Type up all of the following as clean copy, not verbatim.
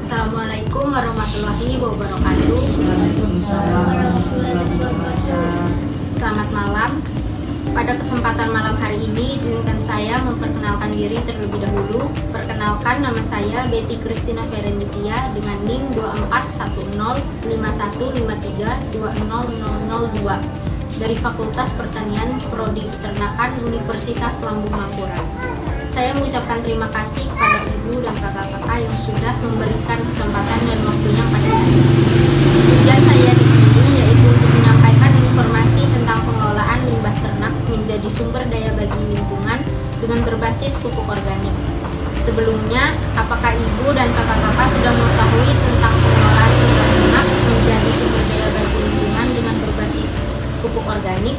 Assalamualaikum warahmatullahi wabarakatuh. Selamat malam. Pada kesempatan malam hari ini, izinkan saya memperkenalkan diri terlebih dahulu. Perkenalkan, nama saya Betty Christina Ferenditia dengan NIM 24105153200002 dari Fakultas Pertanian Prodi Peternakan Universitas Lambung Mangkurat. Saya mengucapkan terima kasih kepada ibu dan kakak-kakak yang sudah memberikan kesempatan dan waktunya pada saya. Tujuan saya di sini yaitu untuk menyampaikan informasi tentang pengelolaan limbah ternak menjadi sumber daya bagi lingkungan dengan berbasis pupuk organik. Sebelumnya, apakah ibu dan kakak-kakak sudah mengetahui tentang pengelolaan limbah ternak menjadi sumber daya bagi lingkungan dengan berbasis pupuk organik?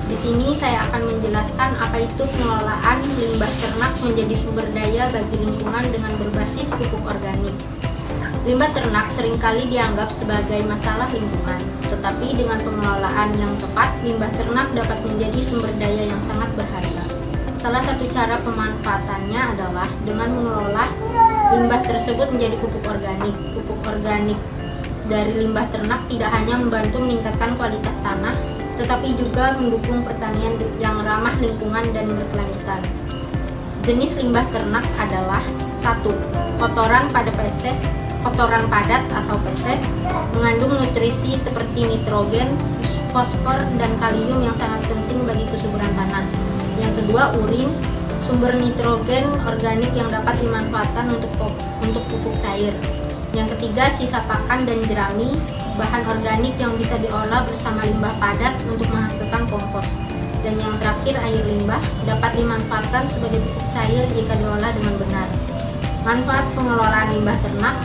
Di sini saya akan menjelaskan apa itu pengelolaan limbah ternak menjadi sumber daya bagi lingkungan dengan berbasis pupuk organik. Limbah ternak seringkali dianggap sebagai masalah lingkungan, tetapi dengan pengelolaan yang tepat, limbah ternak dapat menjadi sumber daya yang sangat berharga. Salah satu cara pemanfaatannya adalah dengan mengelola limbah tersebut menjadi pupuk organik. Pupuk organik dari limbah ternak tidak hanya membantu meningkatkan kualitas tanah, tetapi juga mendukung pertanian yang ramah lingkungan dan berkelanjutan. Jenis limbah ternak adalah 1. Kotoran pada feses. Kotoran padat atau feses mengandung nutrisi seperti nitrogen, fosfor, dan kalium yang sangat penting bagi kesuburan tanah. Yang kedua, urin, sumber nitrogen organik yang dapat dimanfaatkan untuk pupuk cair. Yang ketiga, sisa pakan dan jerami, bahan organik yang bisa diolah bersama limbah padat untuk menghasilkan kompos. Dan yang terakhir, air limbah dapat dimanfaatkan sebagai pupuk cair jika diolah dengan benar. Manfaat pengelolaan limbah ternak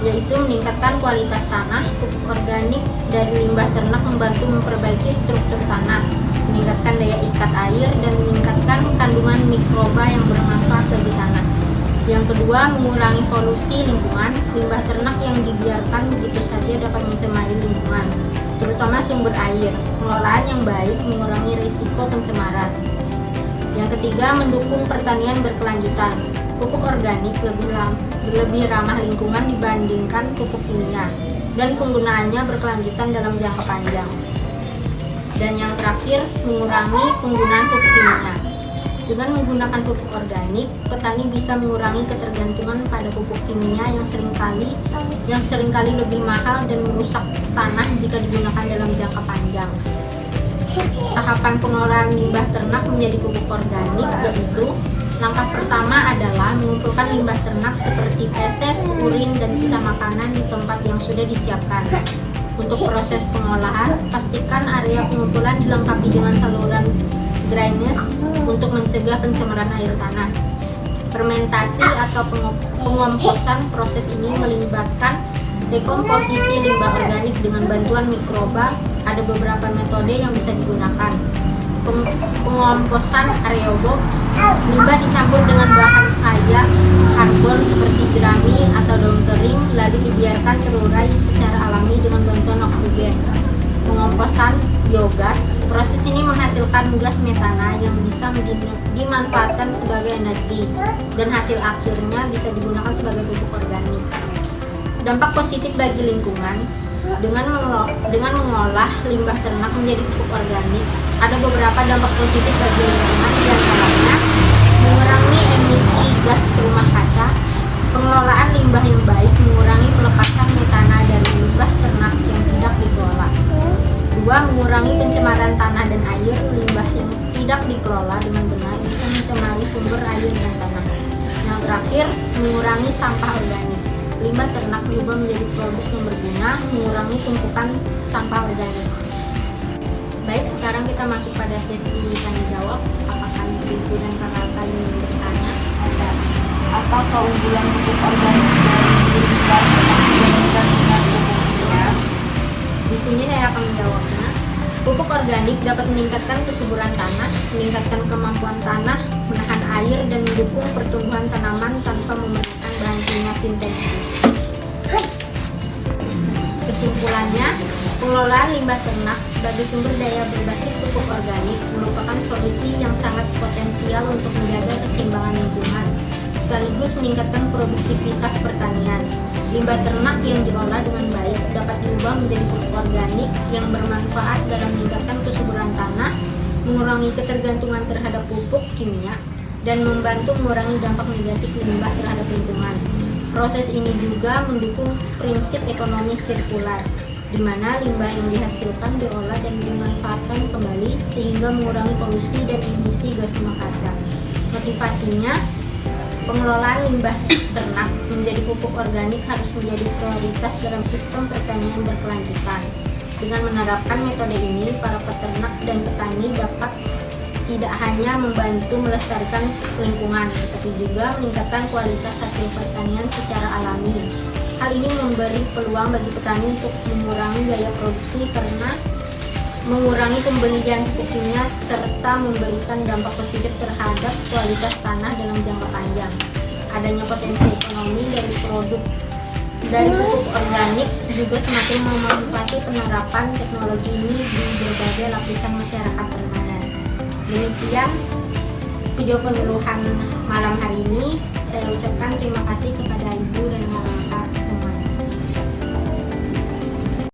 yaitu meningkatkan kualitas tanah. Pupuk organik dari limbah ternak membantu memperbaiki struktur tanah, meningkatkan daya ikat air, dan meningkatkan kandungan mikroba yang bermanfaat bagi tanah. Yang kedua, mengurangi polusi lingkungan. Limbah ternak yang dibiarkan begitu saja dapat mencemari lingkungan, terutama sumber air. Pengelolaan yang baik mengurangi risiko pencemaran. Yang ketiga, mendukung pertanian berkelanjutan. Pupuk organik lebih ramah lingkungan dibandingkan pupuk kimia, dan penggunaannya berkelanjutan dalam jangka panjang. Dan yang terakhir, mengurangi penggunaan pupuk kimia. Dengan menggunakan pupuk organik, petani bisa mengurangi ketergantungan pada pupuk kimia yang seringkali lebih mahal dan merusak tanah jika digunakan dalam jangka panjang. Tahapan pengelolaan limbah ternak menjadi pupuk organik yaitu: langkah pertama adalah mengumpulkan limbah ternak seperti feses, urin, dan sisa makanan di tempat yang sudah disiapkan. Untuk proses pengolahan, pastikan area pengumpulan dilengkapi dengan saluran drainase untuk mencegah pencemaran air tanah. Fermentasi atau pengomposan, proses ini melibatkan dekomposisi limbah organik dengan bantuan mikroba. Ada beberapa metode yang bisa digunakan. Pengomposan aerobob, limbah dicampur dengan bahan kaya karbon seperti jerami atau daun kering, lalu dibiarkan terurai secara alami dengan bantuan oksigen. Pengomposan biogas, proses ini menghasilkan gas metana yang bisa dimanfaatkan sebagai energi, dan hasil akhirnya bisa digunakan sebagai pupuk organik. Dampak positif bagi lingkungan. Dengan mengolah limbah ternak menjadi pupuk organik, ada beberapa dampak positif bagi lingkungan, di antaranya mengurangi emisi gas rumah kaca. Pengelolaan limbah yang baik mengurangi pelepasan metana dari limbah ternak yang tidak dikelola. 2. Mengurangi pencemaran tanah dan air. Limbah yang tidak dikelola dengan benar bisa mencemari sumber air dan tanah. Yang terakhir, mengurangi sampah organik. Limbah ternak juga menjadi produk yang berguna, mengurangi tumpukan sampah organik. Baik, sekarang kita masuk pada sesi tanya jawab. Apakah ibu dan kakak ingin bertanya? Apa keunggulan pupuk organik dari limbah dibandingkan dengan pupuk kimia? Di sini saya akan menjawabnya. Pupuk organik dapat meningkatkan kesuburan tanah, meningkatkan kemampuan tanah menahan air, dan mendukung pertumbuhan tanaman tanpa menggunakan bahan kimia sintetis. Kesimpulannya, pengelolaan limbah ternak sebagai sumber daya berbasis pupuk organik merupakan solusi yang sangat potensial untuk menjaga keseimbangan lingkungan. sekaligus meningkatkan produktivitas pertanian. Limbah ternak yang diolah dengan baik dapat diubah menjadi pupuk organik yang bermanfaat dalam meningkatkan kesuburan tanah, mengurangi ketergantungan terhadap pupuk kimia, dan membantu mengurangi dampak negatif limbah terhadap lingkungan. Proses ini juga mendukung prinsip ekonomi sirkular, di mana limbah yang dihasilkan diolah dan dimanfaatkan kembali sehingga mengurangi polusi dan emisi gas rumah kaca. Motivasinya, pengelolaan limbah ternak menjadi pupuk organik harus menjadi prioritas dalam sistem pertanian berkelanjutan. Dengan menerapkan metode ini, para peternak dan petani dapat tidak hanya membantu melestarikan lingkungan, tetapi juga meningkatkan kualitas hasil pertanian secara alami. Hal ini memberi peluang bagi petani untuk mengurangi biaya produksi karena mengurangi pembelian pupuk kimia serta memberikan dampak positif terhadap kualitas tanah dalam jangka panjang. Adanya potensi ekonomi dari pupuk organik juga semakin memanfaati penerapan teknologi ini di berbagai lapisan masyarakat pertanian. Demikian video penyuluhan malam hari ini. Saya ucapkan terima kasih kepada Ibu